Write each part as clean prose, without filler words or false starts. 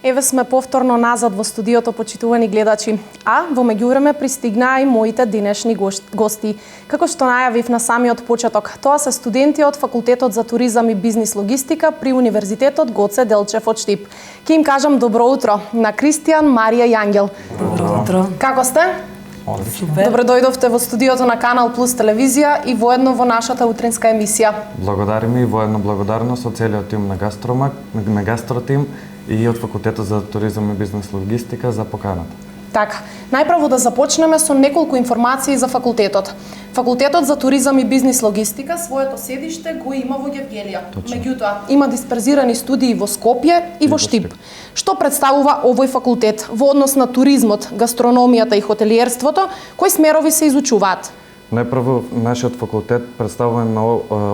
Еве сме повторно назад во студиото, почитувани гледачи. А во меѓувреме пристигнаа и моите денешни гости. Како што најавив на самиот почеток, тоа се студенти од Факултетот за туризам и бизнис логистика при Универзитетот Гоце Делчев од Штип. Ке им кажам добро утро на Кристијан, Марија и Ангел. Добро утро. Како сте? Супер. Добро дојдовте во студиото на Канал Плюс телевизија и воедно во нашата утринска емисија. Благодариме и воедно благодарност од целиот тим на Гастромак, на Гастротим и од Факултетот за туризам и бизнес логистика за поканата. Така, најпрво да започнеме со неколку информации за факултетот. Факултетот за туризам и бизнис логистика своето седиште го има во Гевгелија. Меѓутоа, има дисперзирани студии во Скопје и во Штип. Што представува овој факултет во однос на туризмот, гастрономијата и хотелиерството, кои смерови се изучуваат? Најпрво, нашиот факултет представува на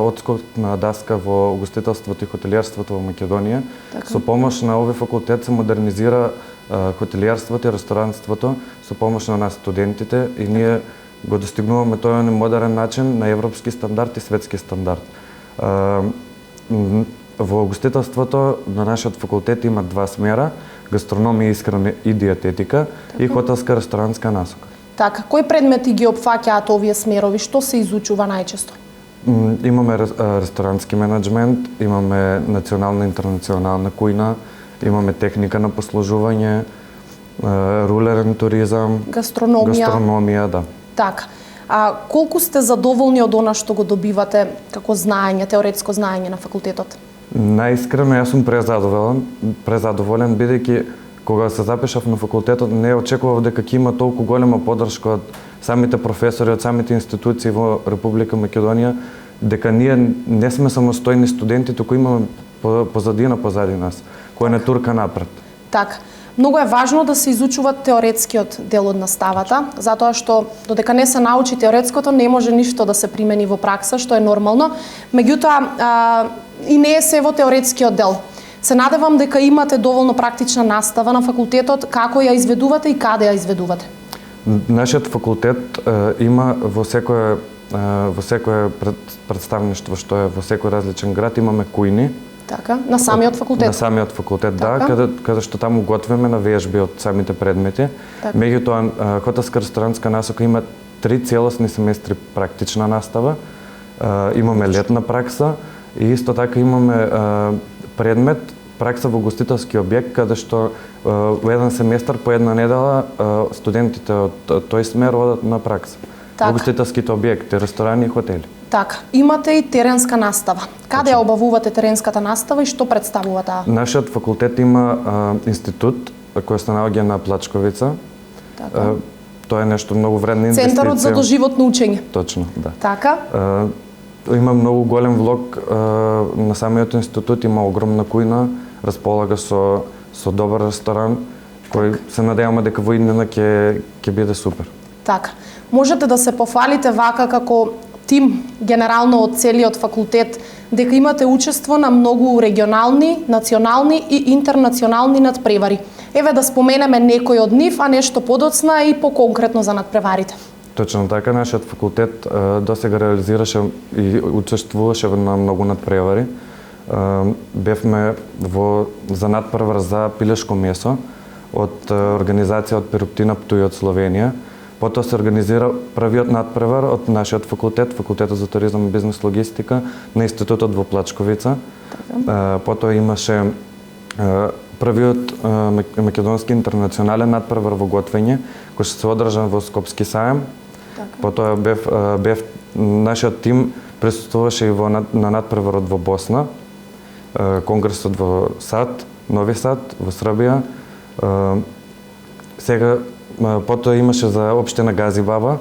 одскокна даска во угостителството и хотелиерството во Македонија. Така. Со помош на овој факултет се модернизира хотелиерството и ресторанството со помош на нас студентите и ние го достигнуваме тој модерен начин на европски стандард и светски стандард. Во угостителството на нашиот факултет има два смера: гастрономија, исхрана и диететика, и хотелска ресторантска насока. Така, кои предмети ги опфаќаат овие смерови? Што се изучува најчесто? Имаме ресторантски менеджмент, имаме национална и интернационална кујна, имаме техника на послужување, рулерен туризам, гастрономија, да. Така. А колку сте задоволни од она што го добивате како знаење, теоретско знаење на факултетот? Најискрено, јас сум презадоволен, бидејќи кога се запишав на факултетот, не очекував дека ќе има толку голема поддршка од самите професори, од самите институции во Република Македонија, дека ние не сме самостојни студенти, туку имаме позади нас, која не турка напред. Така. Многу е важно да се изучува теоретскиот дел од наставата, затоа што додека не се научи теоретското, не може ништо да се примени во пракса, што е нормално. Меѓутоа, и не е се во теоретскиот дел. Се надевам дека имате доволно практична настава на факултетот, како ја изведувате и каде ја изведувате. Нашиот факултет има во секое представништво што е во секој различен град, имаме кујни. Така, на самиот факултет. На самиот факултет, така. Да, каде што таму готвиме на вежби од самите предмети. Така. Меѓутоа, хотелска ресторантска насока има 3 целосни семестри практична настава, имаме летна пракса и исто така имаме предмет пракса во гостителски објект, каде што во еден семестар по една недела студентите од тој смер одат на пракса. Во гостителските објекти, ресторани и хотели. Така, имате и теренска настава. Каде ја обавувате теренската настава и што представува таа? Нашиот факултет има институт кој се наоѓа на Плачковица. Така. Тоа е нешто многу вредна инвестиција. Центарот за доживотно учење. Точно, да. Така. Има многу голем влог на самиот институт, има огромна кујна, располага со добар ресторан, кој се надеваме дека во иднина ќе биде супер. Така. Можете да се пофалите вака како тим, генерално од целиот факултет, дека имате учество на многу регионални, национални и интернационални надпревари. Еве да споменеме некој од нив, а нешто подоцна и поконкретно за надпреварите. Точно така, нашиот факултет досега реализираше и учествуваше на многу надпревари. Бевме за надпревар за пилешко месо од организација од Перуптина Птуј од Словенија. Потоа се организира првиот надпревар од нашиот факултет, Факултетот за туризам и бизнес логистика, на институтот во Плачковица. Потоа имаше првиот македонски интернационален надпревар во готвење, кој се одржан во Скопски сајам. Потоа нашиот тим присуствуваше и на надпреварот во Босна, конгресот во САД, Нови Сад, во Србија. Сега потоа имаше за општина Газибаба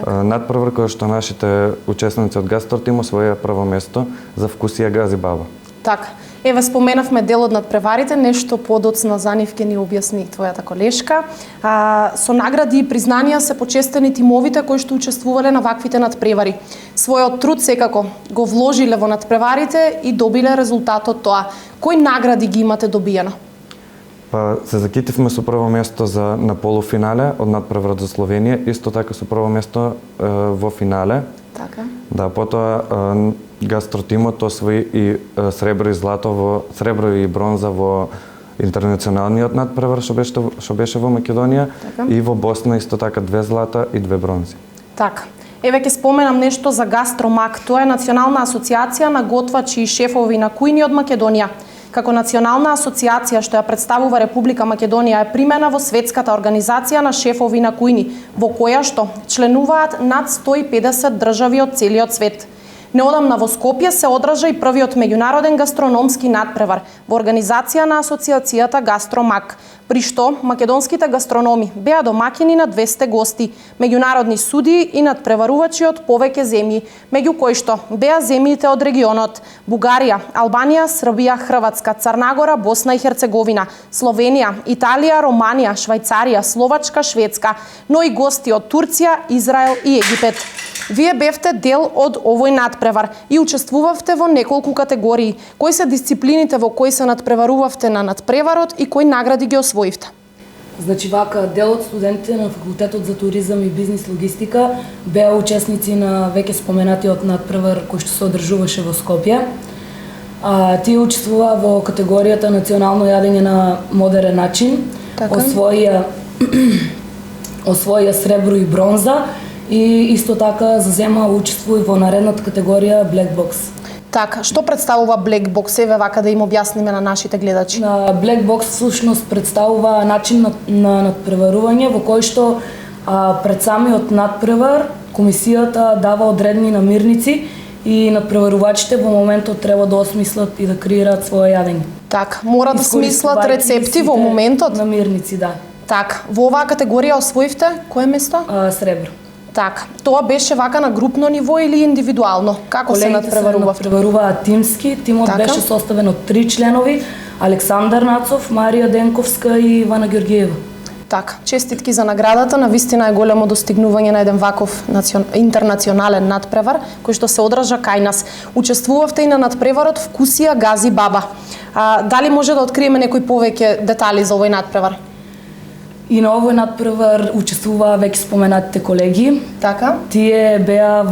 надпревар кој што нашите учесници од Гастротим освоија прво место за вкусија Газибаба. Така. Еве споменавме дел од надпреварите, нешто подоцна за нив ќе ни објасни твојата колешка. Со награди и признанија се почестени тимовите кои што учествувале на ваквите надпревари. Својот труд секако го вложиле во надпреварите и добиле резултат од тоа. Кои награди ги имате добиено? Се закитивме со прво место на полуфинале од надпреварот за Словенија, исто така со прво место во финале. Така. Да, потоа Гастротимот освои и сребро и бронза во интернационалниот надпревар што беше во Македонија и во Босна исто така 2 злата и 2 бронзи. Така. Еве ќе споменам нешто за Гастромак. Тоа е национална асоциација на готвачи и шефови на кујни од Македонија. Како национална асоциација што ја представува Република Македонија е примена во Светската организација на шефови на кујни, во која што членуваат над 150 држави од целиот свет. Неодамна во Скопје се одржа и првиот меѓународен гастрономски надпревар во организација на асоциацијата Гастромак, при што македонските гастрономи беа домаќини на 200 гости, меѓународни судии и надпреварувачи од повеќе земји, меѓу кои што беа земјите од регионот Бугарија, Албанија, Србија, Хрватска, Црнагора, Босна и Херцеговина, Словенија, Италија, Романија, Швајцарија, Словачка, Шведска, но и гости од Турција, Израел и Египет. Вие бевте дел од овој надпревар и учествувавте во неколку категории. Кои се дисциплините во кои се надпреварувавте на надпреварот и кои награди ги освоивте? Значи вака, дел од студентите на факултетот за туризам и бизнис логистика беа учесници на веќе споменатиот надпревар кој што се одржуваше во Скопје. Тие учествуваа во категоријата национално јадење на модерен начин, освоија сребро и бронза, и исто така зазема учество и во наредната категорија Black Box. Така, што представува Black Box? Еве вака да им објасниме на нашите гледачи. Black Box всушност представува начин на надпреварување во кој што пред самиот надпревар комисијата дава одредени намирници и надпреварувачите во моментот треба да осмислат и да креираат своје јадење. Така, мора да смислат рецепти во моментот? Намирници, да. Така, во оваа категорија освоивте кое место? Сребро. Така, тоа беше вака на групно ниво или индивидуално? Како се надпреварувавте? Надпреваруваат тимски. Тимот беше составен од 3 членови: Александар Нацов, Марија Денковска и Ивана Ѓорѓиева. Така, честитки за наградата, навистина е големо достигнување на еден ваков интернационален надпревар кој што се одржа кај нас. Учествувавте и на надпреварот Вкусија Гази Баба. Дали може да откриеме некои повеќе детали за овој надпревар? И на овој надпревар учествуваа веќе споменатите колеги. Така. Тие беа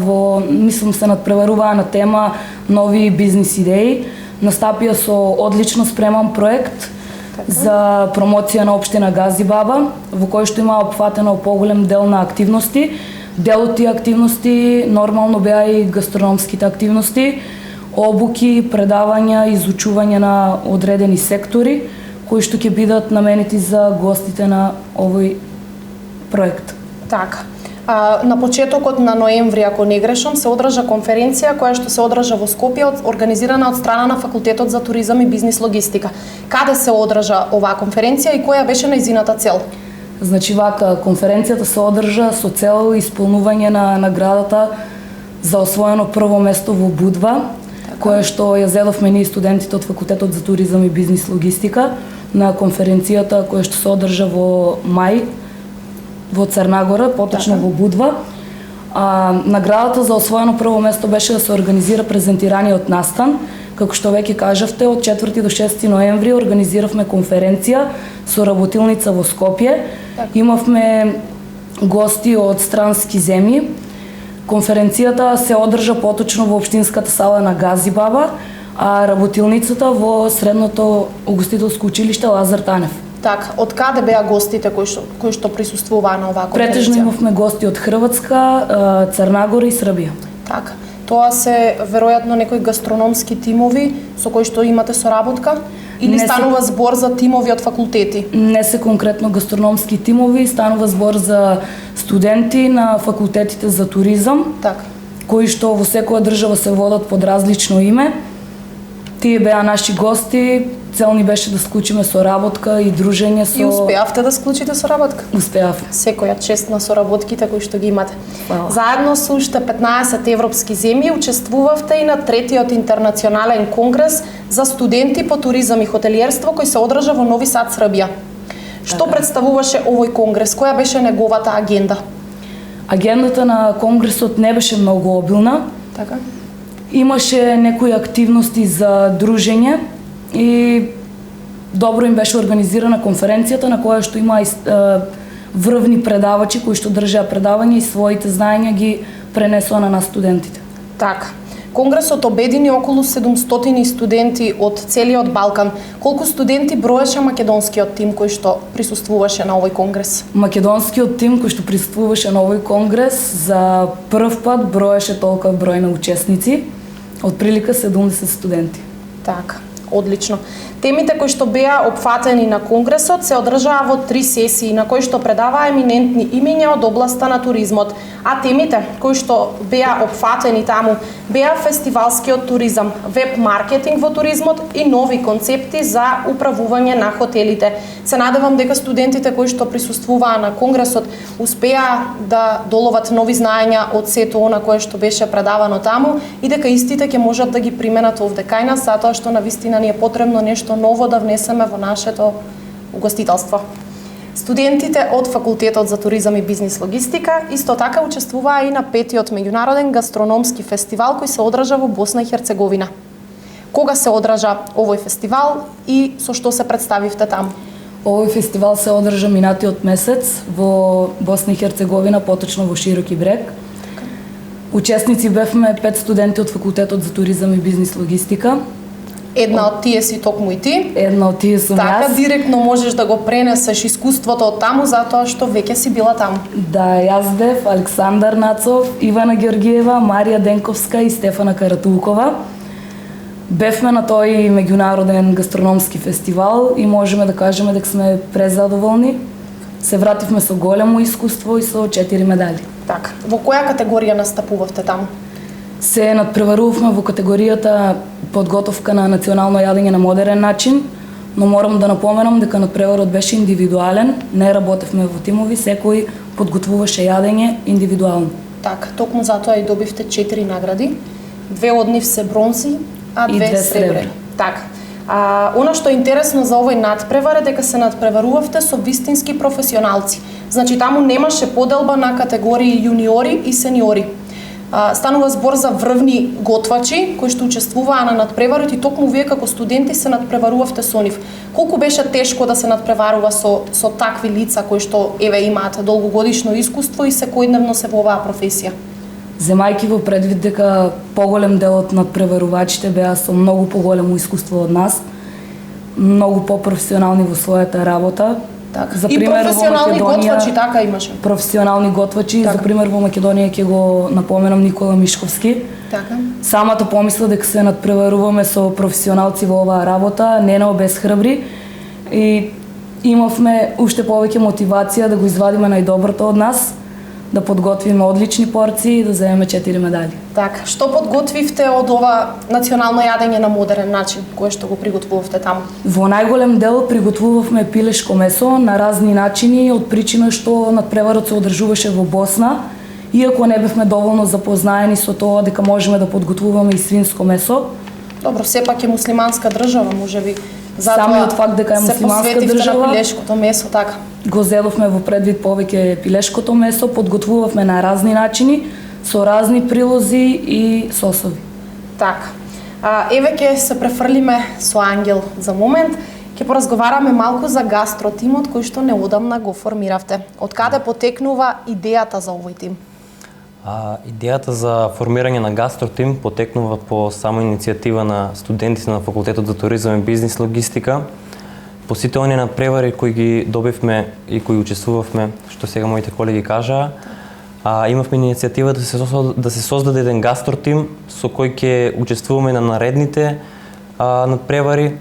мислам се надпреваруваа на тема нови бизнис идеи. Настапија со одлично спреман проект за промоција на општина Гази Баба, во кој што има опфатено поголем дел на активности. Дел од тие активности нормално беа и гастрономските активности, обуки, предавања, изучување на одредени сектори кои што ќе бидат наменети за гостите на овој проект. Така. На почетокот на ноември, ако не грешам, се одржа конференција која што се одржа во Скопје, организирана од страна на Факултетот за туризам и бизнис логистика. Каде се одржа оваа конференција и која беше нејзината цел? Значи вака, конференцијата се одржа со цел исполнување на наградата за освоено прво место во Будва, која што ја зедовме ние студентите од Факултетот за туризам и бизнис логистика на конференцијата која што се одржа во мај во Црнагора, поточно во Будва. Наградата за освоено прво место беше да се организира презентираниот настан. Како што веќе кажавте, од 4 до 6 ноември организиравме конференција со работилница во Скопје. Имавме гости од странски земји. Конференцијата се одржа поточно во општинската сала на Гази Баба, а работилницата во средното угостителско училиште Лазар Танев. Така, од каде беа гостите кои што присуствуваа на оваа конференција? Претежно имавме гости од Хрватска, Црнагора и Србија. Така. Тоа се веројатно некои гастрономски тимови со кои што имате соработка? Или станува збор за тимови од факултети? Не се конкретно гастрономски тимови, станува збор за студенти на факултетите за туризам, кои што во секоја држава се водат под различно име. Тие беа наши гости, цел ни беше да склучиме соработка и дружење со... И успеавте да склучите соработка? Успеав. Секоја чест на соработките кои што ги имате. Хвала. Заедно со уште 15 европски земји учествувавте и на третиот интернационален конгрес за студенти по туризам и хотелиерство кој се одржа во Нови Сад, Србија. Што представуваше овој конгрес? Која беше неговата агенда? Агендата на конгресот не беше многу обилна. Така. Имаше некои активности за дружење и добро им беше организирана конференцијата на која што има врвни предавачи кои што држеа предавања и своите знаења ги пренесоа на нас студентите. Така. Конгресот обедини околу 700 студенти од целиот Балкан. Колку студенти броеше македонскиот тим кој што присуствуваше на овој конгрес? Македонскиот тим кој што присуствуваше на овој конгрес за прв пат броеше толков број на учесници, отприлика 70 студенти. Така, одлично. Темите кои што беа опфатени на конгресот се одржаа во 3 сесии на кои што предаваа еминентни имиња од областа на туризмот, а темите кои што беа опфатени таму беа фестивалскиот туризам, веб маркетинг во туризмот и нови концепти за управување на хотелите. Се надевам дека студентите кои што присуствуваа на конгресот успеа да доловат нови знаења од сето она кое што беше предавано таму и дека истите ќе можат да ги применат овде кај нас, затоа што навистина ни е потребно нешто ново да внесеме во нашето угостителство. Студентите од Факултетот за туризам и бизнис логистика исто така учествуваа и на 5-тиот меѓународен гастрономски фестивал кој се одржа во Босна и Херцеговина. Кога се одржа овој фестивал и со што се представивте таму? Овој фестивал се одржа минатиот месец во Босна и Херцеговина, поточно во Широки брег. Учесници бевме 5 студенти од Факултетот за туризам и бизнис логистика. Една од тие си токму и ти. Една од тие сум Така јас. директно можеш да го пренесеш искуството од таму затоа што веќе си била таму. Да, јас бев Александар Нацов, Ивана Георгиева, Марија Денковска и Стефана Каратулкова. Бевме на тој меѓународен гастрономски фестивал и можеме да кажеме дека сме презадоволни. Се вративме со големо искуство и со 4 медали. Така. Во која категорија настапувавте таму? Се надпреварувавме во категоријата подготовка на национално јадење на модерен начин, но морам да напоменам дека надпреварот беше индивидуален, не работевме во тимови, секој подготвуваше јадење индивидуално. Така, токму затоа и добивте 4 награди. 2 од нив се бронзи, а И 2 2 сребрени. сребрени. Така. Она што е интересно за овој надпревар е дека се надпреварувавте со вистински професионалци. Значи таму немаше поделба на категории јуниори и сениори. Станува збор за врвни готвачи кои што учествуваа на надпреварот и токму вие како студенти се надпреварувавте со нив. Колку беше тешко да се надпреварува со такви лица кои што еве имаат долгогодишно искуство и секојдневно се во оваа професија? Земајки во предвид дека поголем дел од надпреварувачите беа со многу поголемо искуство од нас, многу попрофесионални во својата работа. Така. За И пример, професионални во Македонија, готвачи, така имаше. професионални готвачи, Така. за пример во Македонија ќе го напоменам Никола Мишковски. Така. Самата помисла дека се надпреваруваме со професионалци во оваа работа не на обесхрабри и имавме уште повеќе мотивација да го извадиме најдоброто од нас, да подготвиме одлични порции и да земеме 4 медали. Така, што подготвивте од ова национално јадење на модерен начин, кое што го приготвувавте таму? Во најголем дел приготвувавме пилешко месо на разни начини од причина што надпреварот се одржуваше во Босна, иако не бевме доволно запознаени со тоа дека можеме да подготвуваме и свинско месо. Добро, сепак е муслиманска држава, можеби. Самиот факт дека е муслиманска се посветивте држава, на пилешкото месо, така. го зедовме во предвид повеќе пилешкото месо, подготвувавме на разни начини, со разни прилози и сосови. Така. Еве ќе се префрлиме со Ангел за момент. Ќе поразговараме малку за гастротимот кој што неодамна го формиравте. Од каде потекнува идејата за овој тим? Идејата за формирање на гастротим потекнува по само иницијатива на студентите на Факултетот за туризам и бизнис логистика. По сите оние надпревари кои ги добивме и кои учествувавме, што сега моите колеги кажаа, имавме иницијатива да се создаде еден гастротим со кој ќе учествуваме на наредните надпревари,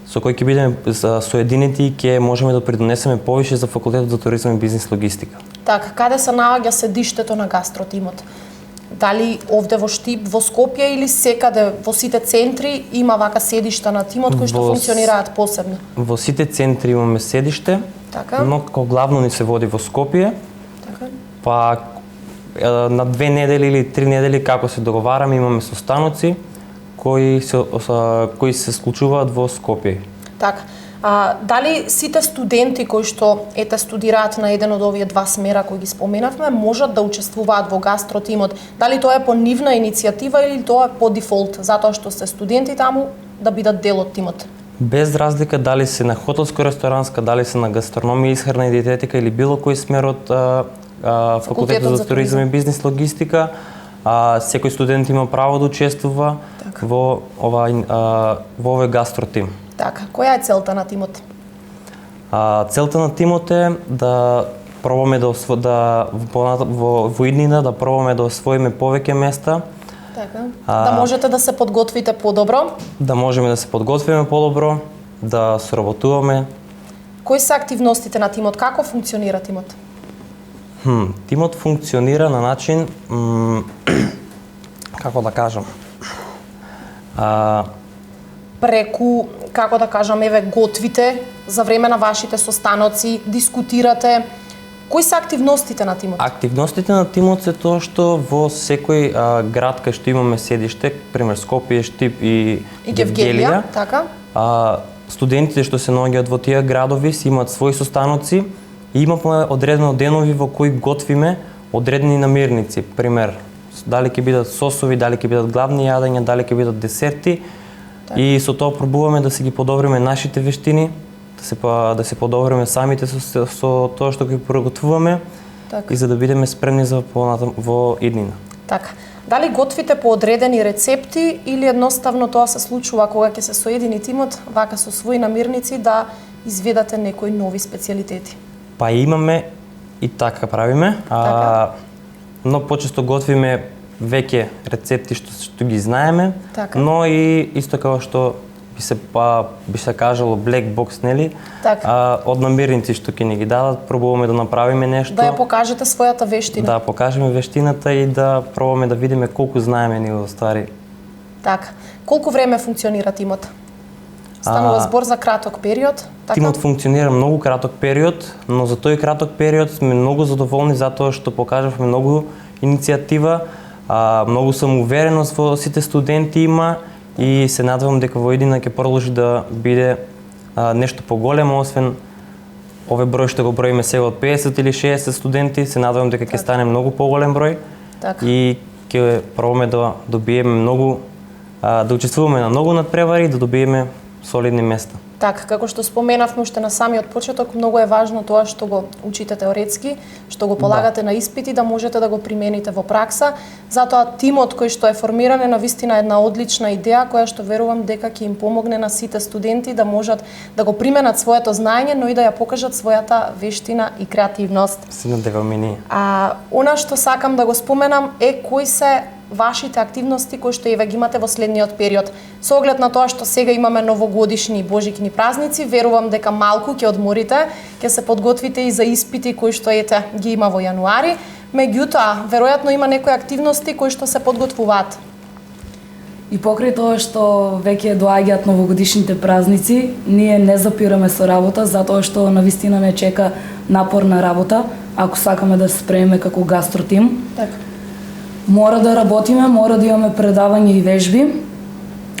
со кој ќе бидеме соединети и ќе можеме да придонесеме повише за Факултетот за туризам и бизнис логистика. Така, каде се наоѓа седиштето на гастротимот? Дали овде во Штип, во Скопје или секаде во сите центри има вака седишта на тимот кои што функционираат посебно? Во сите центри имаме седиште, Така. но како главно ни се води во Скопје. Така. Па на 2 недели или 3 недели како се договараме имаме состаноци кои се случуваат во Скопје. Така. Дали сите студенти кои што студираат на еден од овие два смера кои ги споменавме можат да учествуваат во гастротимот? Дали тоа е по нивна иницијатива или тоа е по дефолт, затоа што се студенти таму да бидат дел од тимот? Без разлика дали се на хотелско-ресторанска, дали се на гастрономија, исхрана и диететика или било кој смер од Факултетот за туризам и бизнис логистика, Секој студент има право да учествува во овој гастротим. Така, која е целта на тимот? Целта на тимот е да пробаме во иднина да пробаме да освоиме повеќе места. Така. Да можете да се подготвите подобро. Да можеме да се подготвиме подобро, да соработуваме. Кои се активностите на тимот? Како функционира тимот? Тимот функционира на начин, како да кажам, преку, како да кажам, готвите за време на вашите состаноци, дискутирате. Кои се активностите на тимот? Активностите на тимот се тоа што во секој град кај што имаме седиште, пример Скопје, Штип и Гевгелија, така. Студентите што се наоѓаат во тие градови си имаат своји состаноци и имаме одредено денови во кои готвиме одредени намирници, пример дали ќе бидат сосови, дали ќе бидат главни јадења, дали ќе бидат десерти. И со тоа пробуваме да си ги подобриме нашите вештини, да се подобриме самите со тоа што ги приготвуваме и за да бидеме спремни за во иднина. Така. Дали готвите по одредени рецепти или едноставно тоа се случува кога ќе се соедини тимот, вака со своји намирници да изведате некои нови специјалитети? Па имаме и така правиме, но почесто готвиме веќе рецепти што ги знаеме, но и исто како што би се кажало black box, нели? Од намирници што ќе ни ги дадат, пробуваме да направиме нешто. Да ја покажете својата вештина. Да, покажеме вештината и да пробуваме да видиме колку знаеме ние ствари. Така. Колку време функционира тимот? Станува збор за краток период, така? Тимот функционира многу краток период, но за тој краток период сме многу задоволни затоа што покажавме многу иницијатива, многу самоувереност во сите студенти има и се надевам дека во иднина ќе продолжи да биде нешто поголемо, освен овој број што го броиме сега од 50 или 60 студенти, се надевам дека ќе стане многу поголем број и ќе пробаме да добиеме многу, да учествуваме на многу надпревари и да добиеме солидни места. Така, како што споменавме уште на самиот почеток, многу е важно тоа што го учите теоретски, што го полагате на испити, да можете да го примените во пракса. Затоа тимот кој што е формиран е навистина една одлична идеја која што верувам дека ќе им помогне на сите студенти да можат да го применат своето знаење, но и да ја покажат својата вештина и креативност. Се надеваме ние. Она што сакам да го споменам е кои се вашите активности кои што еве ги имате во следниот период. Со оглед на тоа што сега имаме новогодишни и божикни празници, верувам дека малку ќе одморите, ќе се подготвите и за испити кои што ги има во јануари. Меѓутоа, веројатно има некои активности кои што се подготвуваат. И покрај тоа што веќе доаѓаат новогодишните празници, ние не запираме со работа затоа што навистина не чека напорна работа ако сакаме да се спремиме како гастротим. Така. Мора да работиме, мора да имаме предавања и вежби.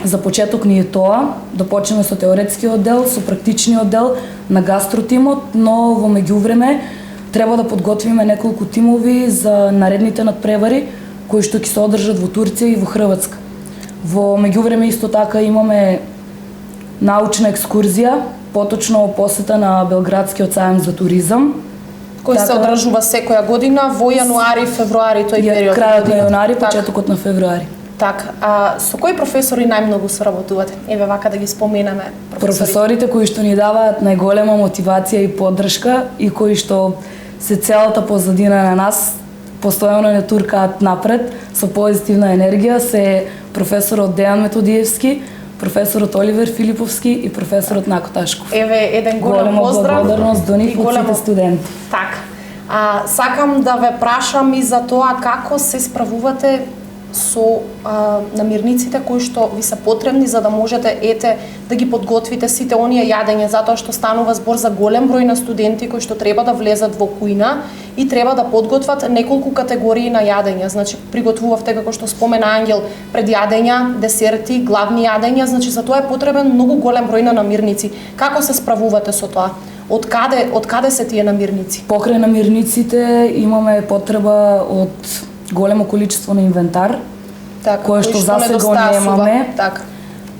За почеток ни е тоа, да почнеме со теоретскиот дел, со практичниот дел на гастротимот, но во меѓувреме треба да подготвиме неколку тимови за наредните надпревари кои што ќе се одржат во Турција и во Хрватска. Во меѓувреме исто така имаме научна екскурзија, поточно посета на Белградскиот сајам за туризам, кој се одржува секоја година во јануари, февруари, тој период. Крајот на јануари, почетокот на февруари. Така, со кои професори најмногу соработувате? Еве вака да ги споменаме професорите кои што ни даваат најголема мотивација и поддршка и кои што се целата позадина на нас, постојано не туркаат напред со позитивна енергија, се професорот Дејан Методиевски, професорот Оливер Филиповски и професорот Нако Ташков. Еве еден голем поздрав. Голема благодарност до нив од сите студенти. Така. Сакам да ве прашам и за тоа како се справувате со намирниците кои што ви се потребни за да можете да ги подготвите сите оние јадења, затоа што станува збор за голем број на студенти кои што треба да влезат во кујна и треба да подготват неколку категории на јадења. Значи приготвувавте, како што спомена Ангел, предјадења, десерти, главни јадења, значи за тоа е потребен многу голем број на намирници. Како се справувате со тоа? Од каде се тие намирници? Покрај намирниците имаме потреба од големо количество на инвентар, кое што за сега немаме.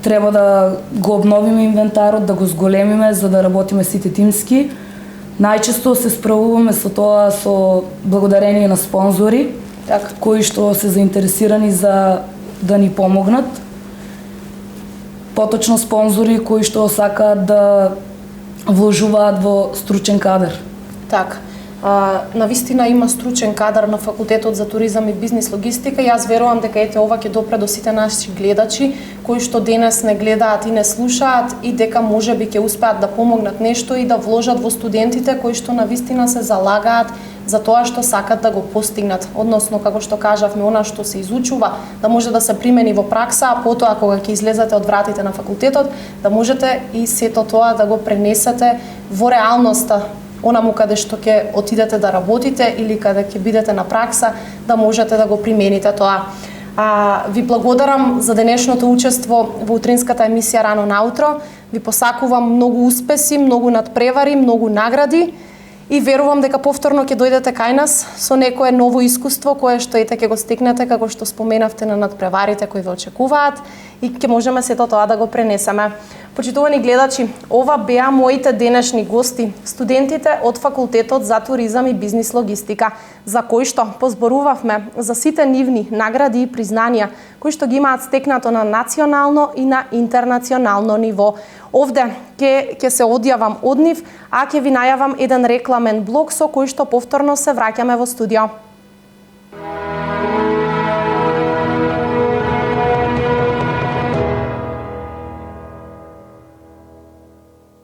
Треба да го обновиме инвентарот, да го зголемиме за да работиме сите тимски. Најчесто се справуваме со тоа со благодарение на спонзори, Така. кои што се заинтересирани за да ни помогнат. Поточно спонзори кои што сакаат да вложуваат во стручен кадар. Така. Навистина има стручен кадар на факултетот за туризам и бизнис логистика. Јас верувам дека ете ова ќе допре до сите наши гледачи кои што денес не гледаат и не слушаат и дека можеби ќе успеат да помогнат нешто и да вложат во студентите кои што навистина се залагаат за тоа што сакат да го постигнат, односно како што кажавме, она што се изучува да може да се примени во пракса, а потоа кога ќе излезете од вратите на факултетот да можете и сето тоа да го пренесете во реалноста, онаму каде што ќе отидете да работите или каде ќе бидете на пракса, да можете да го примените тоа. Ви благодарам за денешното учество во утринската емисија Рано наутро. Ви посакувам многу успеси, многу надпревари, многу награди и верувам дека повторно ќе дојдете кај нас со некое ново искуство кое што ете ќе го стекнете како што споменавте на надпреварите кои ве очекуваат и ќе можеме сето тоа да го пренесеме. Почитувани гледачи, ова беа моите денешни гости, студентите од факултетот за туризам и бизнис логистика, за кои што позборувавме за сите нивни награди и признанија кои што ги имаат стекнато на национално и на интернационално ниво. Овде ќе се одјавам од нив, а ќе ви најавам еден рекламен блок со кој што повторно се враќаме во студио.